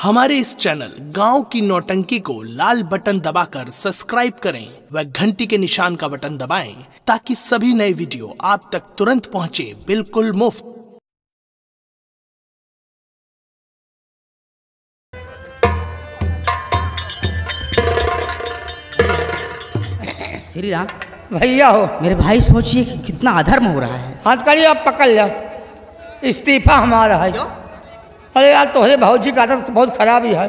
हमारे इस चैनल गांव की नौटंकी को लाल बटन दबाकर सब्सक्राइब करें व घंटी के निशान का बटन दबाएं ताकि सभी नए वीडियो आप तक तुरंत पहुंचे बिल्कुल मुफ्त। श्री राम भैया हो मेरे भाई, सोचिए कि कितना अधर्म हो रहा है। हाथ करिए, आप पकड़ लो, इस्तीफा हमारा है। अरे यार तोहरे भाजी की आदत बहुत खराब ही है।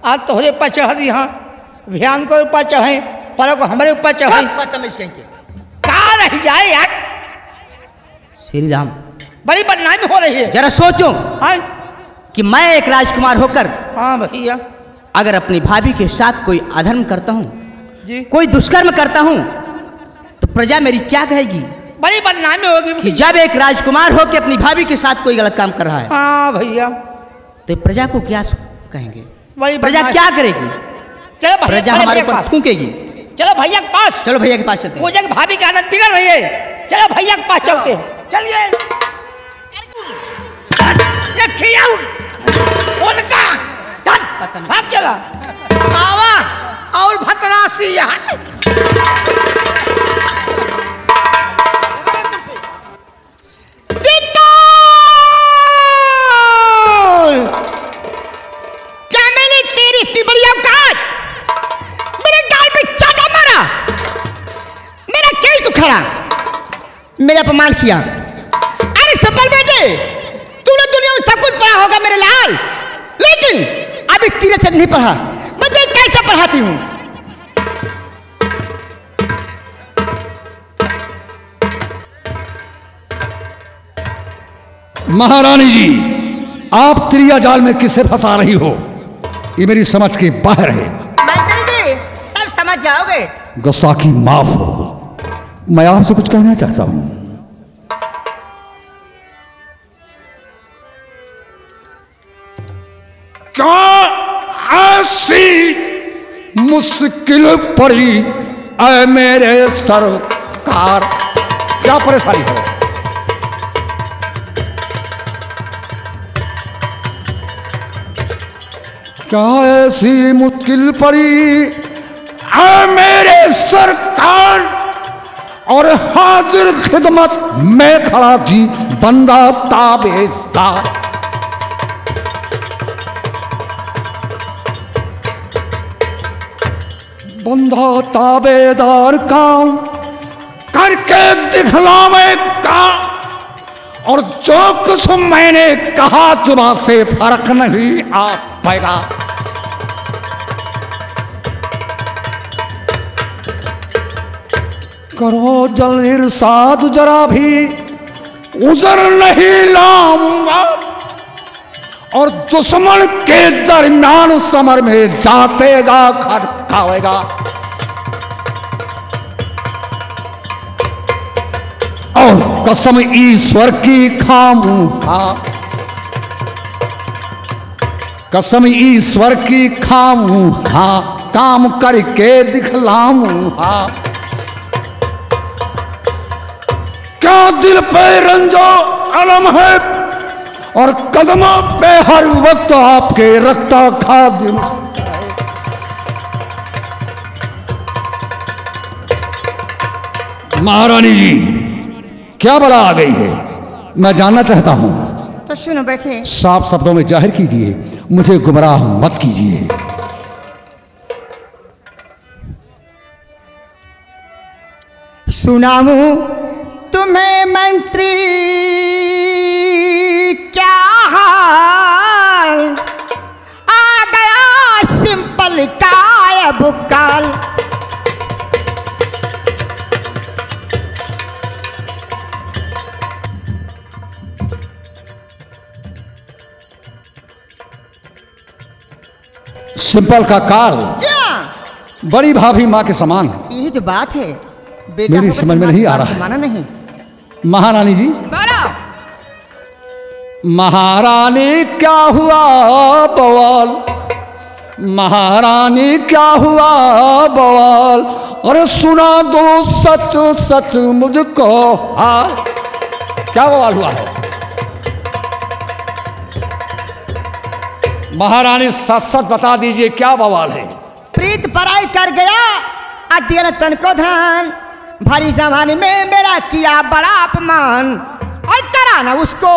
आज तोहरे ऊपर चढ़ दी, हाँ भियान को ऊपर चढ़े, पलक को हमारे ऊपर चढ़े, कहाँ रह जाए यार। श्री राम बड़ी बदनामी हो रही है। जरा सोचो हाँ कि मैं एक राजकुमार होकर हाँ भैया अगर अपनी भाभी के साथ कोई अधर्म करता हूँ जी, कोई दुष्कर्म करता हूँ तो प्रजा मेरी क्या कहेगी? बड़ी बदनामी होगी कि जब एक राजकुमार हो के अपनी भाभी के साथ कोई गलत काम कर रहा है हाँ भैया, तो प्रजा को क्या कहेंगे? बड़ी प्रजा बदनामी। क्या करेगी? चलो भैया, प्रजा हमारे ऊपर थूकेगी। चलो भैया के पास, चलो भैया के पास चलते हैं। पूजा की भाभी की आदत बिगड़ रही है। चलो भैया के पास चलते हैं। चलिए उनका भाग चला आवा और भतरासी यहाँ। क्या मैंने तेरी इतनी बड़ी औकात, मेरे गाल पे चाटा मारा, मेरा केस उखाड़ा, मेरा अपमान किया। अरे सफल बेटे, तूने दुनिया में सब कुछ पढ़ा होगा मेरे लाल, लेकिन अभी तेरे चंद नहीं पढ़ा। मैं तुझे कैसे पढ़ाती हूँ? महारानी जी, आप त्रिया जाल में किसे फंसा रही हो? ये मेरी समझ के बाहर है। मंत्री जी सब समझ जाओगे। गुस्ताखी माफ हो, मैं आपसे कुछ कहना चाहता हूं। क्या ऐसी मुश्किल पड़ी ऐ मेरे सरकार? क्या परेशानी है? क्या ऐसी मुश्किल पड़ी ऐ मेरे सरकार? और हाजिर खिदमत में खड़ा जी बंदा ताबेदार। बंदा ताबेदार काम करके दिखलावेगा, और जो कुछ मैंने कहा जुबान से फर्क नहीं आ पाएगा। करो जल इरसाद, जरा भी उजर नहीं लाऊंगा, और दुश्मन के दरमियान समर में जातेगा खड़कावेगा। और कसम ईश्वर की खाऊंगा, कसम ईश्वर की खाऊंगा, काम करके दिखलाऊंगा। क्या दिल पे रंजो अलम है, और कदमों पे हर वक्त आपके रखता खादिम। महारानी जी, क्या बला आ गई है? मैं जानना चाहता हूं। तो सुनो बैठे। साफ शब्दों में जाहिर कीजिए, मुझे गुमराह मत कीजिए। सुनाऊं तुम्हें मंत्री क्या हाल, आ गया सिंपल काय भुकाल। सिंपल का काल बड़ी भाभी माँ के समान है। यही तो बात है, मेरी समझ में नहीं आ रहा है। माना नहीं। महारानी जी, महारानी क्या हुआ बवाल? महारानी क्या हुआ बवाल? अरे सुना दो सच सच मुझको हाल। क्या बवाल हुआ है? महारानी सच सच बता दीजिए क्या बवाल है। प्रीत पराई कर गया अध्ययन तन को धन, भरी जमाने में मेरा किया बड़ा अपमान, और कराना उसको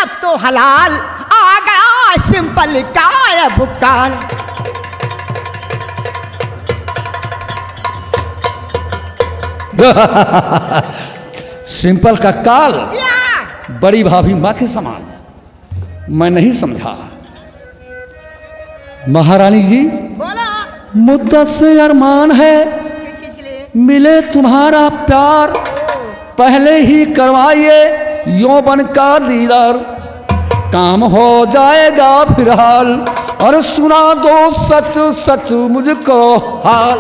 अब तो हलाल, आ गया सिंपल का भुगतान। सिंपल का काल, बड़ी भाभी माँ के समान। मैं नहीं समझा। महारानी जी बोला मुद्दत से अरमान है किस चीज के लिए? मिले तुम्हारा प्यार, पहले ही करवाइए यौवन का दीदार, काम हो जाएगा फिलहाल, और सुना दो सच सच मुझको हाल।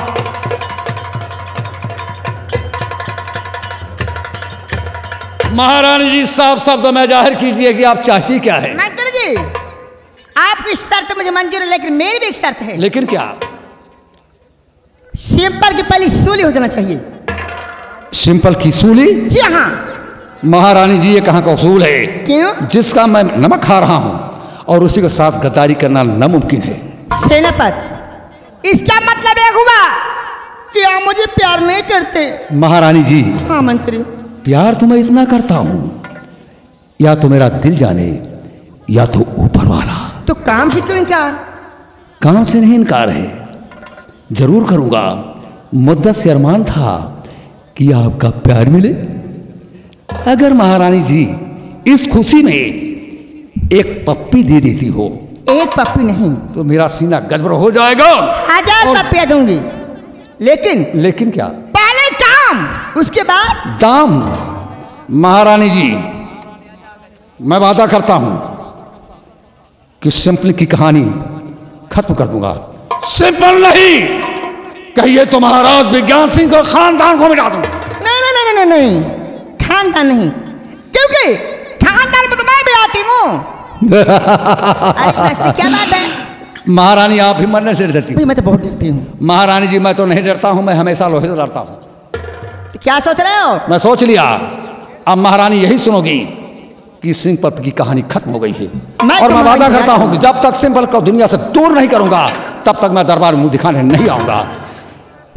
महारानी जी साफ शब्दों में जाहिर कीजिए कि आप चाहती क्या है। मंत्री जी आपकी शर्त मुझे मंजूर है, लेकिन मेरी भी एक शर्त है। लेकिन क्या? सिंपल की पहली सूली हो जाना चाहिए। सिंपल की सूली? जी हाँ। महारानी जी ये कहाँ का उसूल है? क्यों? जिसका मैं नमक खा रहा हूं और उसी के साथ गद्दारी करना नामुमकिन है। सेनापति इसका मतलब यह हुआ कि आप मुझे प्यार नहीं करते। महारानी जी हाँ मंत्री। प्यार तो मैं इतना करता हूं, या तो मेरा दिल जाने या तो ऊपर वाला। तो काम से क्यों इनकार? काम से नहीं इनकार है, जरूर करूंगा। मुद्दत से अरमान था कि आपका प्यार मिले। अगर महारानी जी इस खुशी में एक पप्पी दे देती हो। एक पप्पी नहीं तो मेरा सीना गड़बड़ हो जाएगा। 1000 पप्पियां दूंगी, लेकिन क्या? पहले काम उसके बाद दाम। महारानी जी मैं वादा करता हूं कि सिंपल की कहानी खत्म कर दूंगा। सिंपल नहीं, कहिए तो महाराज विज्ञान सिंह को खानदान को मिटा दूं। नहीं खानदान नहीं, क्योंकि खानदान में तो मैं भी आती हूँ। अरे क्या बात है? महारानी आप भी मरने से डरती मैं तो बहुत डरती हूँ। महारानी जी मैं तो नहीं डरता हूं, मैं हमेशा लोहे से लड़ता हूं। तो क्या सोच रहे हो? मैं सोच लिया, अब महारानी यही सुनोगी कि सिंपल की कहानी खत्म हो गई है। और मैं वादा करता हूं कि जब तक सिंपल को दुनिया से दूर नहीं करूंगा तब तक मैं दरबार में मुंह दिखाने नहीं आऊंगा।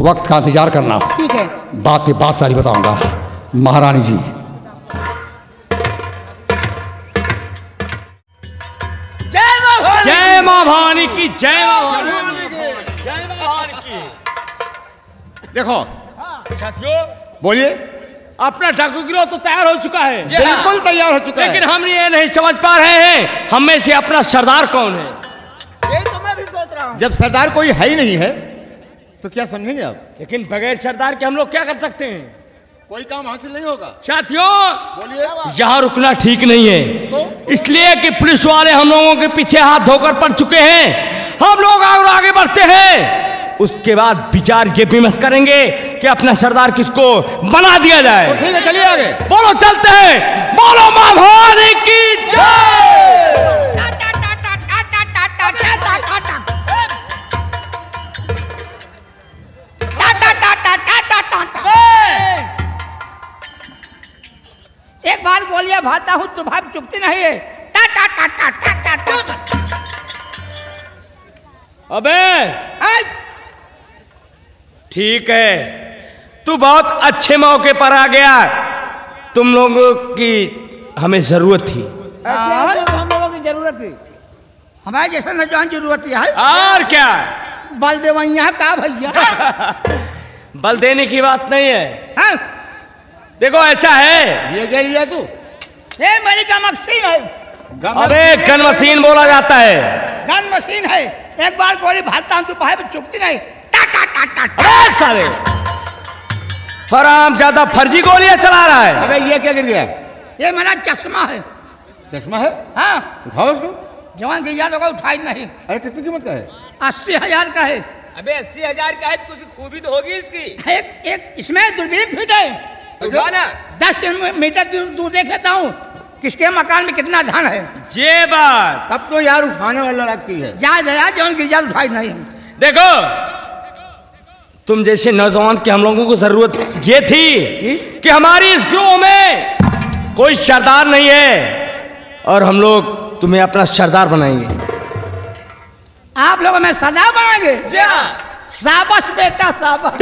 वक्त का इंतजार करना। ठीक है। बात के बाद सारी बताऊंगा। महारानी जी जय मां भवानी की, जय मां भवानी की। देखो साथियों बोलिए। अपना डाकू गिरोह तो तैयार हो चुका है। बिल्कुल तैयार हो चुका है, लेकिन हम ये नहीं समझ पा रहे हैं हम में से अपना सरदार कौन है। यही तो मैं भी सोच रहा हूँ। जब सरदार कोई है ही नहीं है तो क्या समझेंगे आप? लेकिन बगैर सरदार के हम लोग क्या कर सकते हैं? कोई काम हासिल नहीं होगा। साथियों बोलिए। यहाँ रुकना ठीक नहीं है, इसलिए कि पुलिस वाले हम लोगों के पीछे हाथ धोकर पड़ चुके हैं। हम लोग और आगे बढ़ते हैं, उसके बाद विचार ये विमर्श करेंगे कि अपना सरदार किसको बना दिया जाए। तो ठीक है चलिए आगे। बोलो चलते हैं। बोलो मां भवानी की जय। एक बार गोलियां भाता हूं तो भाव चुकती नहीं है। टा टा टा टा टा टा टा। अबे ठीक है, तू बहुत अच्छे मौके पर आ गया। तुम लोगों की हमें जरूरत थी। हम लोगों की जरूरत थी, हमारे जैसा नौजवान जरूरत है। और क्या? बल देवैया का भैया। बल देने की बात नहीं है। हाँ? देखो ऐसा है, ये क्या लिया तू? ये मेरी गन मशीन है। अबे गन मशीन बोला जाता है। गन मशीन है, एक बार गोली भागता हूं तो भाई चुकती नहीं। टा टा टा टा टा। अरे साले हराम ज्यादा फर्जी गोलियां चला रहा है। अबे ये क्या गिर गया? ये मेरा चश्मा है। चश्मा है? हाँ उठाओ उसको। जवान गैया लोग उठाई नहीं। अरे कितनी कीमत का है? 80,000 का है। अबे 80,000 का है तो कुछ खूबी तो होगी इसकी। एक इसमें दूरबीन फिट है। 10 किलोमीटर दूर देख लेता हूँ किसके मकान में कितना धान है। ये बात तब तो यार उठाने वाला लगती है। याद है यार, जवान गैया उठाई नहीं। देखो तुम जैसे नौजवान की हम लोगों को जरूरत ये थी कि हमारी इस ग्रोह में कोई सरदार नहीं है और हम लोग तुम्हें अपना सरदार बनाएंगे। आप लोग हमें सरदार बनाएंगे? शाबाश बेटा शाबाश।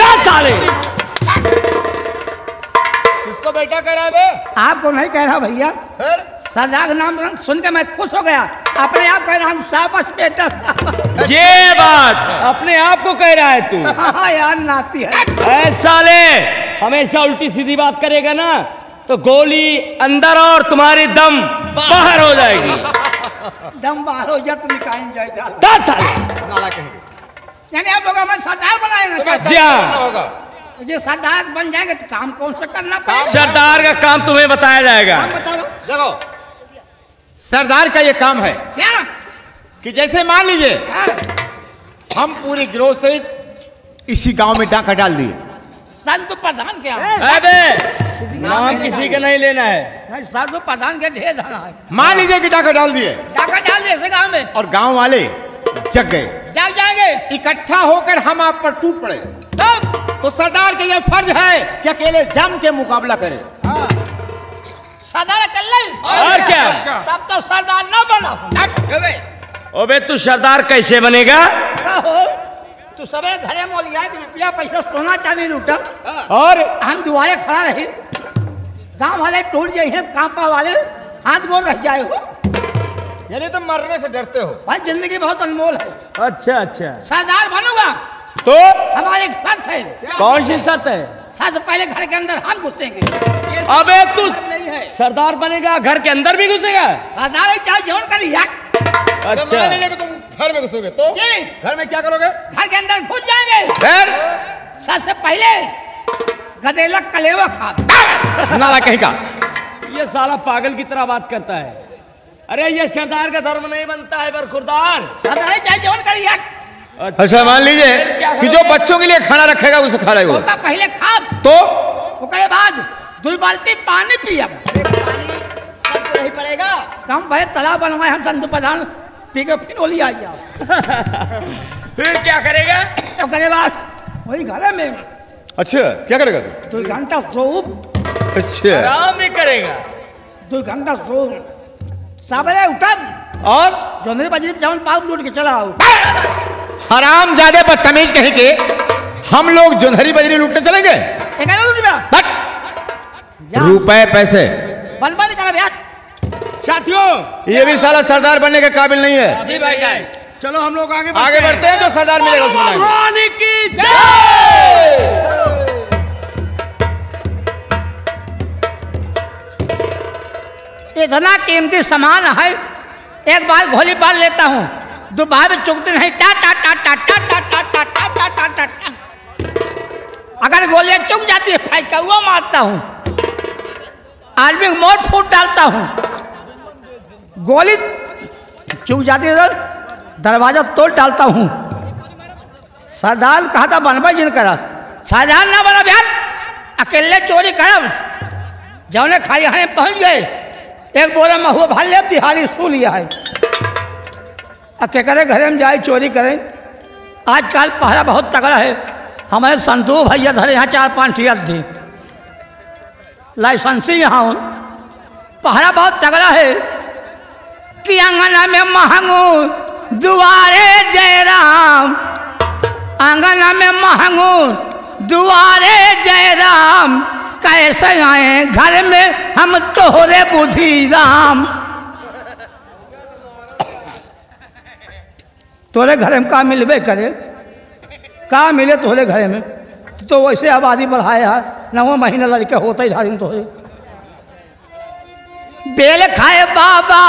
किसको बेटा कह रहा है बे? आपको नहीं कह रहा भैया, फिर सरदार का नाम सुन के मैं खुश हो गया। अपने आप कह रहा हूँ शाबाश बेटा शाबाश। ये बात अपने आप को कह रहा है तू? हाँ यार नाती है। ऐ साले, हमेशा उल्टी सीधी बात करेगा ना तो गोली अंदर और तुम्हारी दम बाहर हो जाएगी। दम बाहर हो जाए तो निकाल जाएगा। नाला कहेंगे। यानी आप लोग हमें सरदार बनाएंगे? होगा ये सरदार बन जाएंगे तो काम कौन सा करना पड़ेगा? सरदार का काम तुम्हें बताया जाएगा। काम बताओ। देखो सरदार का ये काम है क्या कि जैसे मान लीजिए हाँ। हम पूरी गिरोह सहित इसी गांव में डाका डाल दिए। संत प्रधान क्या अबे नाम किसी का नहीं लेना है। नहीं संत प्रधान के ढेर धना है। मान लीजिए कि डाका डाल दिए डाका डाल दिए ऐसे गाँव में और गांव वाले जग गए, जाग जाएंगे। इकट्ठा होकर हम आप पर टूट पड़े, तो सरदार का यह फर्ज है कि अकेले जम के मुकाबला करे। सरदार कर ले और क्या? तब तो सरदार न बना। अबे तू सरदार कैसे बनेगा? कहो तू सबे घरे मोलिया कि रुपया पैसा सोना चांदी लूटा और हम दुआरे खड़ा रहे, गांव वाले टूट गए हैं, कांपा वाले हाथ गोल रह जाए हो। यानी तुम मरने से डरते हो? भाई जिंदगी बहुत अनमोल है। अच्छा अच्छा, सरदार बनूंगा तो हमारे एक शर्त है। कौन सी शर्त है? सबसे पहले घर के अंदर हाथ घुसेंगे। अबे तू नहीं है सरदार बनेगा घर के अंदर भी घुसेगा? सरदार ही चाहे जीवन कर लिया। अच्छा मान लीजिए कि तुम घर में घुसोगे तो जी। घर में क्या करोगे? घर के अंदर घुस जाएंगे। फिर सबसे पहले गदेला कलेवा खा। नाला कहीं का। ये साला पागल की तरह बात करता है। अरे ये सरदार का धर्म नहीं बनता है बरखुरदार। सरदार ही चाहे जीवन कर लिया। अच्छा मान लीजिए कि जो बच्चों के लिए खाना रखेगा उसे खा लेगा होगा पहले खा तो उसके बाद 2 बाल्टी पानी पिया। नहीं पड़ेगा। कम भाई तालाब बनवाए हम संत प्रधान पी के फिर ओली आ जाओ। फिर क्या करेगा? उसके बाद वही घर में अच्छा क्या करेगा तू? 2 घंटा सोऊं। अच्छा आराम भी करेगा। 2 घंटा सोऊं, सवेरे उठब और जोंधरी बजरी जाऊन पाप लूट के चला आओ। हराम ज्यादा बदतमीज कहीं के हम लोग जोंधरी बजरी लूटने चलेंगे? रुपए पैसे बनवा निकाला भैया। साथियों ये भी साला सरदार बनने के काबिल नहीं है। जी भाई साहब, चलो हम लोग आगे आगे बढ़ते हैं, जो सरदार मिलेगा उसको बनाएंगे। भगवान की जय। इतना कीमती सामान है, एक बार गोली बार लेता हूँ, दोबारा चुकते नहीं। टा टा टा टा टा टा टा टा टा टा टा टा टा। अगर गोलियां चुक जाती है फैकौआ मारता हूँ, आदमी को मोड़ फूट डालता हूँ। गोली चुक जाती है दरवाजा तोड़ डालता हूँ। सरदार कहा था बनवा जिन करा, सरदार ना बना बिहार, अकेले चोरी करब। जौने खाली हाने पहुँच गए, एक बोरा महुआ भाल ले दिहाड़ी सू लिया है। अब क्या करें, घरे में जाए चोरी करें। आजकल पहरा बहुत तगड़ा है। हमारे संतू भैया धरे यहाँ 4-5 टियर थी, लाइसेंसी यहाँ हूँ। पहरा बहुत तगड़ा है कि आंगना में महंगू दुआरे जयराम, आंगना में महंगू दुआरे जयराम, कैसे आए घर में हम तोहरे बुद्धि राम। तोरे घरे में का मिलबे करे, का मिले तोहरे घरे में? तो वैसे आबादी बढ़ाए है, 9 महीने लड़के होते ही धारी तोहरे। बेल खाए बाबा,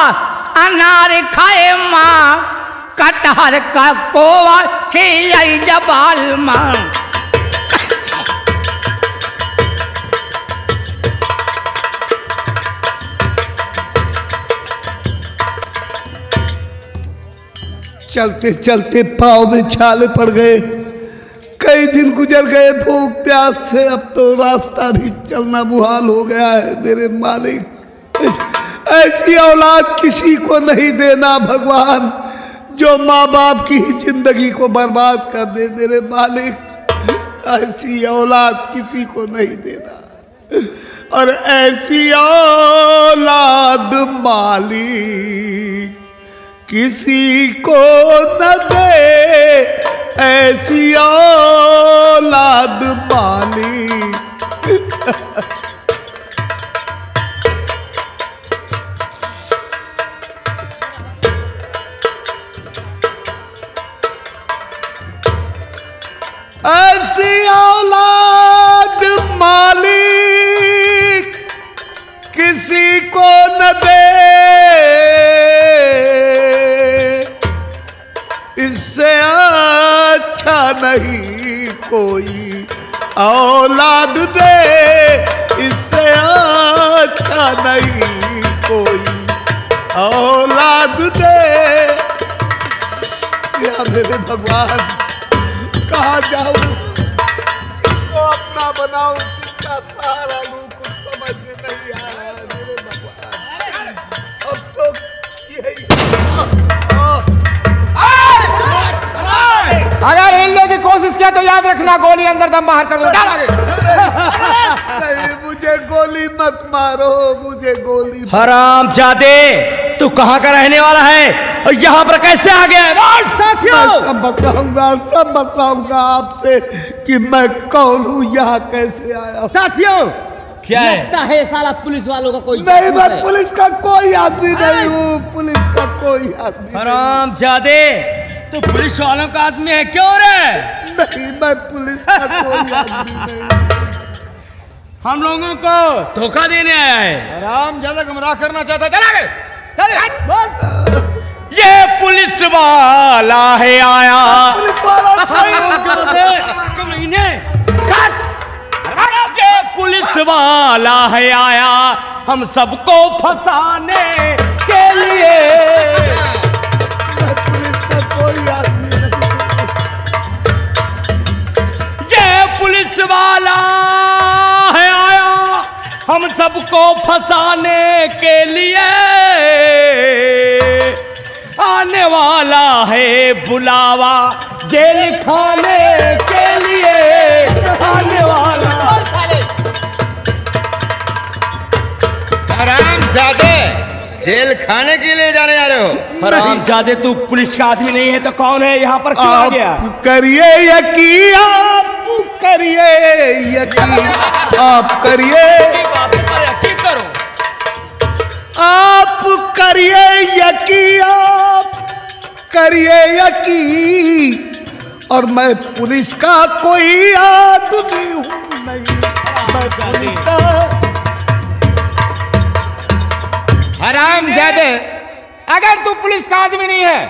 अनार खाए माँ, कटहर का कोवा खिलाई जबाल माँ। चलते चलते पाँव में छाले पड़ गए, कई दिन गुजर गए भूख प्यास से, अब तो रास्ता भी चलना मुहाल हो गया है। मेरे मालिक, ऐसी औलाद किसी को नहीं देना भगवान, जो माँ बाप की ही जिंदगी को बर्बाद कर दे। मेरे मालिक, ऐसी औलाद किसी को नहीं देना, और ऐसी औलाद मालिक किसी को न दे ऐसी औलाद पाली। ऐसी औलाद मालिक किसी को न दे, इससे अच्छा नहीं कोई औलाद दे, इससे अच्छा नहीं कोई औलाद दे। या मेरे भगवान कहाँ जाऊं, किसको अपना बनाऊं, किसका सहारा लूं, कुछ समझ में नहीं आ रहा है मेरे भगवान। अब तो यही अगर हिलने की कोशिश किया तो याद रखना गोली अंदर दम बाहर कर दो। नहीं, मुझे गोली मत मारो, मुझे गोली मत। हरामजादे, तू कहाँ का रहने वाला है और यहाँ पर कैसे आ गया? मैं सब बताऊंगा आपसे कि मैं कौन हूँ, यहाँ कैसे आया। साथियों, क्या है? लगता है साला पुलिस वालों का कोई नहीं, मैं पुलिस का कोई आदमी नहीं हूँ, पुलिस का कोई आदमी हरामजादे, तू पुलिस वालों का आदमी है क्यों रे? नहीं, मैं पुलिस का कोई आदमी नहीं। हम लोगों को धोखा देने आया है। आराम ज्यादा गुमराह करना चाहता है, चला गए। ये पुलिस वाला है आया, पुलिस वाला कमीने, ये पुलिस वाला है आया हम सबको फंसाने के लिए। मैं पुलिस का कोई आदमी नहीं। ये पुलिस वाला है आया हम सबको फंसाने के लिए, आने वाला है बुलावा जेल खाने के लिए, आने वाला। हरामजादे, जेल खाने के लिए जाने जा रहे हो? हरामजादे, तू पुलिस का आदमी नहीं है तो कौन है? यहाँ पर क्यों आ गया? आप करिए यकीन, आप करिए यकीन, आप करिए, यकीन करो, आप करिए यकीन, आप करिए यकीन। और मैं पुलिस का कोई आदमी हूँ नहीं, मैं पुलिस का। हरामजादे, अगर तू पुलिस का आदमी नहीं है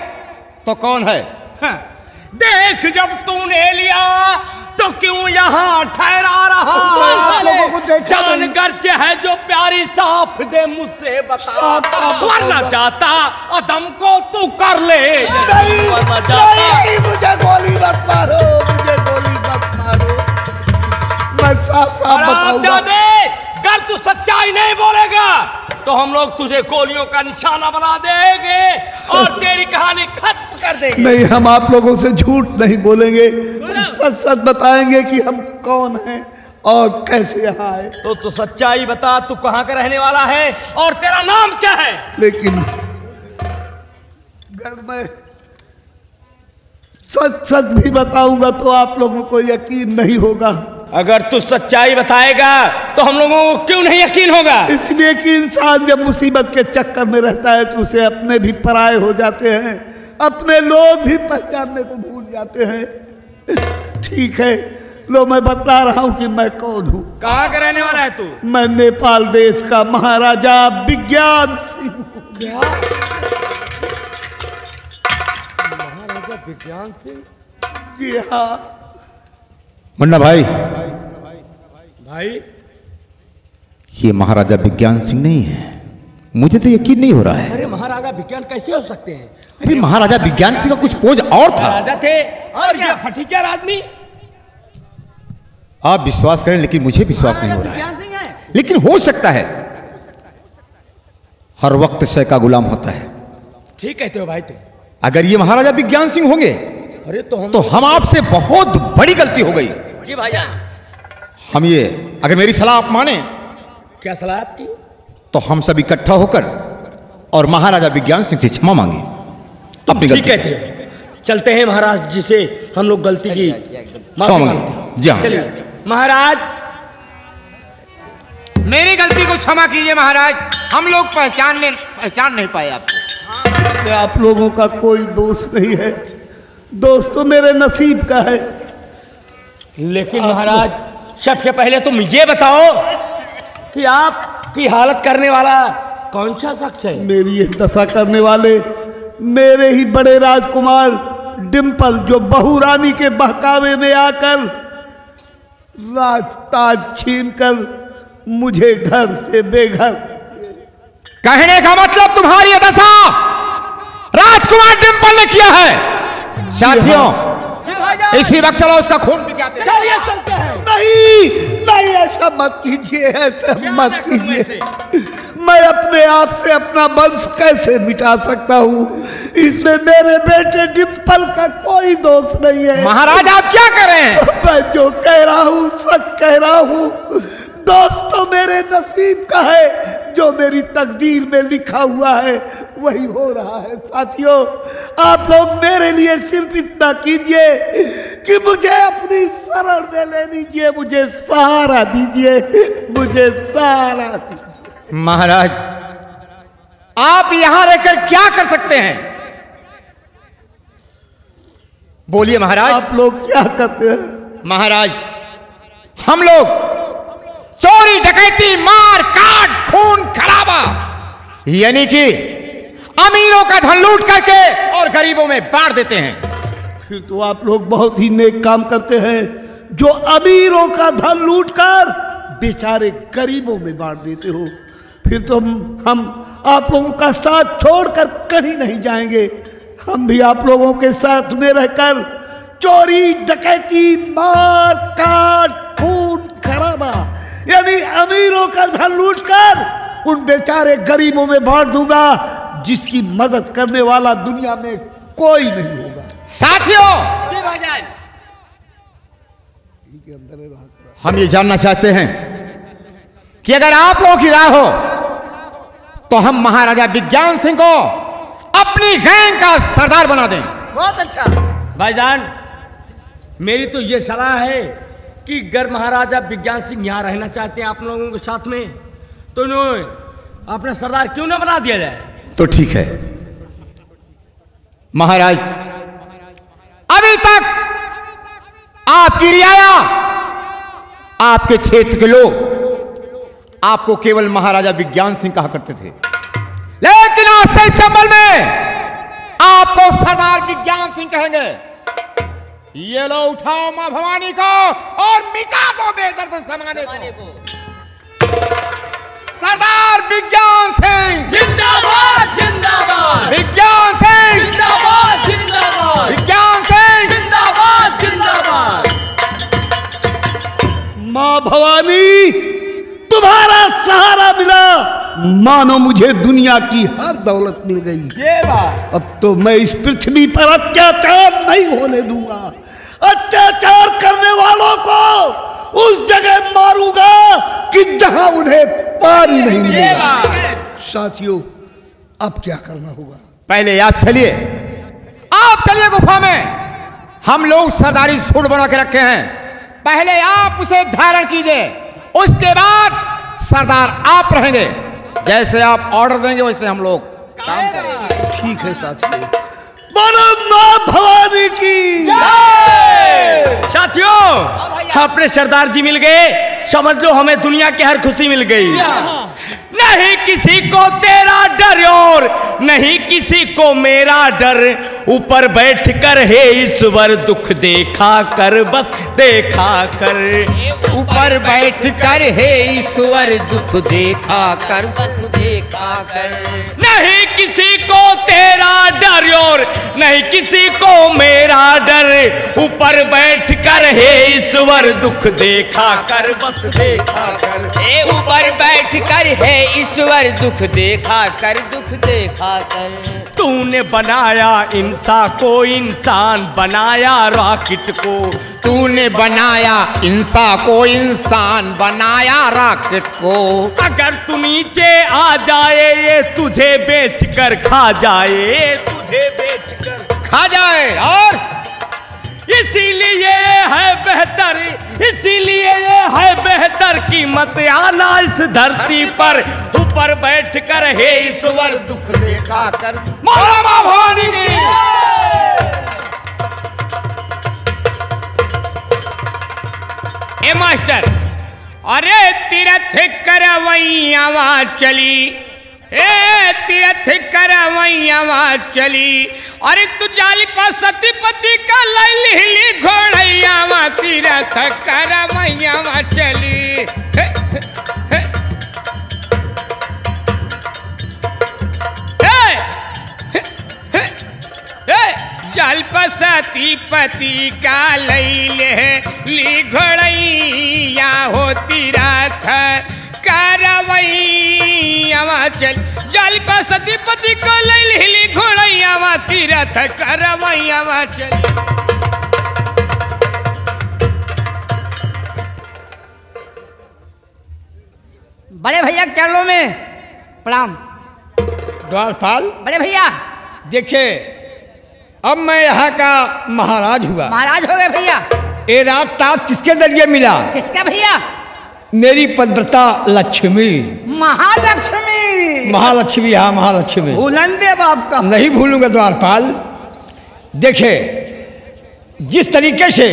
तो कौन है? देख जब तूने लिया तो क्यों यहाँ ठहरा रहा? जान गर्ज है जो प्यारी साफ दे मुझसे बता, वरना जाता अदम को तू कर ले। नहीं, मुझे गोली मत मारो, मुझे गोली मत मारो, मैं साफ बताऊंगा। अगर तू सच्चाई नहीं बोलेगा तो हम लोग तुझे गोलियों का निशाना बना देंगे और तेरी कहानी खत्म कर देंगे। नहीं, हम आप लोगों से झूठ नहीं बोलेंगे, सच सच बताएंगे कि हम कौन हैं और कैसे यहाँ आए। तो सच्चाई बता, तू कहाँ का रहने वाला है और तेरा नाम क्या है? लेकिन अगर मैं सच सच भी बताऊंगा तो आप लोगों को यकीन नहीं होगा। अगर तू सच्चाई बताएगा तो हम लोगों को क्यों नहीं यकीन होगा? इसलिए कि इंसान जब मुसीबत के चक्कर में रहता है तो उसे अपने भी पराये हो जाते हैं, अपने लोग भी पहचानने को भूल जाते हैं। ठीक है, लो मैं बता रहा हूं कि मैं कौन हूं। कहाँ का रहने वाला है तू? मैं नेपाल देश का महाराजा विज्ञान सिंह। महाराजा विज्ञान सिंह? जी हाँ। मुन्ना भाई, ये महाराजा विज्ञान सिंह नहीं है, मुझे तो यकीन नहीं हो रहा है। अरे महाराजा विज्ञान कैसे हो सकते हैं? अरे महाराजा विज्ञान सिंह का कुछ पोज और था। राजा थे और ये फटीचर आदमी। आप विश्वास करें लेकिन मुझे विश्वास नहीं हो रहा है। लेकिन हो सकता है, हर वक्त शय का गुलाम होता है। ठीक कहते हो भाई तुम। अगर ये महाराजा विज्ञान सिंह होंगे अरे तो हम आपसे बहुत बड़ी गलती हो गई। जी भाईजान। हम ये, अगर मेरी सलाह आप माने। क्या सलाह आपकी? तो हम सब इकट्ठा होकर और महाराजा विज्ञान सिंह से क्षमा मांगे। तुम ठीक कहते हो। चलते हैं महाराज जी से हम लोग गलती की क्षमा मांगते। जी हाँ। चलिए महाराज, मेरी गलती को क्षमा कीजिए महाराज, हम लोग पहचान नहीं पाए आपको। आप लोगों का कोई दोष नहीं है, दोस्त तो मेरे नसीब का है। लेकिन महाराज सबसे पहले तुम ये बताओ कि आपकी हालत करने वाला कौन सा शख्स है? मेरी ये दशा करने वाले मेरे ही बड़े राजकुमार डिम्पल, जो बहू रानी के बहकावे में आकर राजताज छीनकर मुझे घर से बेघर। कहने का मतलब तुम्हारी ये दशा राजकुमार डिम्पल ने किया है। साथियों, इसी वक्त चलो उसका खून पी के आते हैं। चलिए चलते हैं। नहीं, ऐसा मत कीजिए, ऐसा मत कीजिए। मैं अपने आप से अपना वंश कैसे मिटा सकता हूँ? इसमें मेरे बेटे डिम्पल का कोई दोष नहीं है। महाराज आप क्या कर रहे हैं? मैं जो कह रहा हूँ सच कह रहा हूँ। दोस्त तो मेरे नसीब का है, जो मेरी तकदीर में लिखा हुआ है वही हो रहा है। साथियों, आप लोग मेरे लिए सिर्फ इतना कीजिए कि मुझे अपनी शरण में ले लीजिए, मुझे सहारा दीजिए, मुझे सहारा दीजिए। महाराज आप यहां रहकर क्या कर सकते हैं? बोलिए महाराज। आप लोग क्या करते हैं? महाराज हम लोग चोरी डकैती मार काट खून खराबा यानी कि अमीरों का धन लूट करके और गरीबों में बांट देते हैं। फिर तो आप लोग बहुत ही नेक काम करते हैं, जो अमीरों का धन लूटकर बेचारे गरीबों में बांट देते हो। फिर तो हम आप लोगों का साथ छोड़कर कहीं नहीं जाएंगे। हम भी आप लोगों के साथ में रहकर चोरी डकैती मार काट खून खराबा यानी अमीरों का धन लूटकर उन बेचारे गरीबों में बांट दूंगा, जिसकी मदद करने वाला दुनिया में कोई नहीं होगा। साथियों, हम ये जानना चाहते हैं कि अगर आप लोगों की राय हो तो हम महाराजा विज्ञान सिंह को अपनी गैंग का सरदार बना दें। बहुत अच्छा भाईजान, मेरी तो ये सलाह है कि अगर महाराजा विज्ञान सिंह यहाँ रहना चाहते हैं आप लोगों के साथ में, तो इन्हें अपना सरदार क्यों ना बना दिया जाए? तो ठीक है महाराज, अभी तक आपकी रियाया आपके क्षेत्र के लोग आपको केवल महाराजा विज्ञान सिंह कहा करते थे, लेकिन आज से इस चंबल में आपको सरदार विज्ञान सिंह कहेंगे। ये लो, उठाओ मां भवानी को और मिटा दो बेदर्द जमाने को। सरदार विज्ञान सिंह जिंदाबाद जिंदाबाद, विज्ञान सिंह जिंदाबाद जिंदाबाद, विज्ञान सिंह जिंदाबाद जिंदाबाद। मां भवानी, तुम्हारा सहारा मिला, मानो मुझे दुनिया की हर दौलत मिल गई। ये बात अब तो मैं इस पृथ्वी पर अत्याचार नहीं होने दूंगा। अत्याचार करने वालों को उस जगह मारूंगा कि जहां उन्हें पानी नहीं मिलेगा। साथियों, अब क्या करना होगा? पहले आप चलिए गुफा में। हम लोग सरदारी सूट बना के रखे हैं, पहले आप उसे धारण कीजिए, उसके बाद सरदार आप रहेंगे। जैसे आप ऑर्डर देंगे वैसे हम लोग काम करेंगे। ठीक है साथियों, बोलो मां भवानी की। साथियों, अपने सरदार जी मिल गए, समझ लो हमें दुनिया की हर खुशी मिल गई। नहीं किसी को तेरा डर और नहीं किसी को मेरा डर, ऊपर बैठ कर हे ईश्वर दुख देखा कर, बस देखा कर। ऊपर बैठ कर हे ईश्वर दुख देखा कर, बस देखा कर। नहीं किसी को तेरा डर और नहीं किसी को मेरा डर, ऊपर बैठ कर हे ईश्वर दुख देखा कर, बस देखा कर। ए ऊपर बैठ कर है ईश्वर दुख देखा कर, दुख देखा कर। तूने बनाया इंसान को, इंसान बनाया रॉकेट को। तूने बनाया इंसान को, इंसान बनाया रॉकेट को। अगर तू नीचे आ जाए ये तुझे बेच कर खा जाए, तुझे बेच खा जाए। और इसीलिए है बेहतर, इसीलिए है बेहतर कीमत आना इस धरती पर, ऊपर बैठ कर हे ईश्वर दुख देखा कर। माला माँ भवानी की। ए मास्टर, अरे तीरथ करवैयावा चली, ए तीरथ करवैयावा चली, अरे तू जाली पर सतीपति का लैली घोड़ैयावा, तीरथ करवैयावा चली। हे, हे, हे, हे, हे, जाल पर सतीपति का लैली घोड़ैया हो, तीरथ करवैयावा चली, जाल पर सतीपति को लैली घोड़ैयावा, तीरथ करवैयावा चली। बड़े भैया के चरणों में प्रणाम। द्वारपाल बड़े भैया देखिए, अब मैं यहाँ का महाराज हुआ। महाराज हो गए भैया। ये रात ताज किसके जरिए मिला? किसका भैया? मेरी पदव्रता लक्ष्मी, महालक्ष्मी। महालक्ष्मी। हाँ, महालक्ष्मी। भूलन देव आपका नहीं भूलूंगा द्वारपाल। देखे जिस तरीके से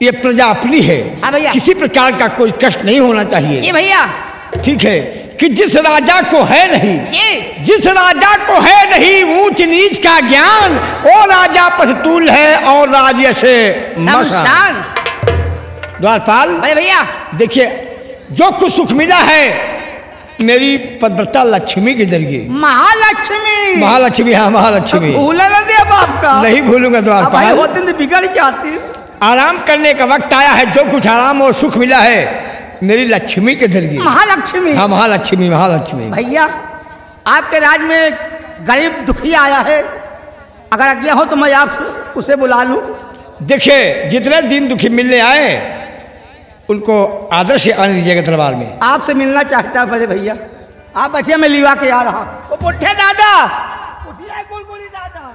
ये प्रजा अपनी है, हाँ भैया। किसी प्रकार का कोई कष्ट नहीं होना चाहिए। ये भैया ठीक है कि जिस राजा को है नहीं, ये जिस राजा को है नहीं ऊंच नीच का ज्ञान, वो राजा पस्तूल है और राज्य से शमशान। द्वारपाल बड़े भैया देखिए, जो कुछ सुख मिला है मेरी पदव्रता लक्ष्मी के जरिए। महालक्ष्मी। महालक्ष्मी। हाँ, महालक्ष्मी। भूलन देव आपका नहीं भूलूंगा द्वारपाल। होते तो बिगड़ जाती। आराम करने का वक्त आया है, जो कुछ आराम और सुख मिला है मेरी लक्ष्मी के जरिए। महालक्ष्मी। हाँ, महालक्ष्मी। महालक्ष्मी। भैया आपके राज में गरीब दुखी आया है, अगर आज्ञा हो तो मैं आप उसे बुला लूं। देखिए जितने दिन दुखी मिलने आए उनको आदर से आने दीजिएगा दरबार में। आपसे मिलना चाहता है बड़े भैया। आप बैठिए, मैं लिवा के आ रहा हूं। ओ पुट्ठे दादा, उठिए गुलगुली दादा।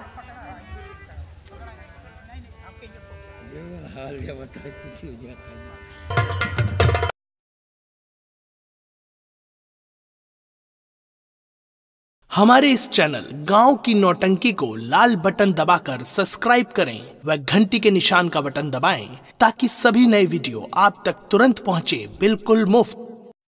हमारे इस चैनल गांव की नौटंकी को लाल बटन दबाकर सब्सक्राइब करें व घंटी के निशान का बटन दबाएं ताकि सभी नए वीडियो आप तक तुरंत पहुंचे, बिल्कुल मुफ्त।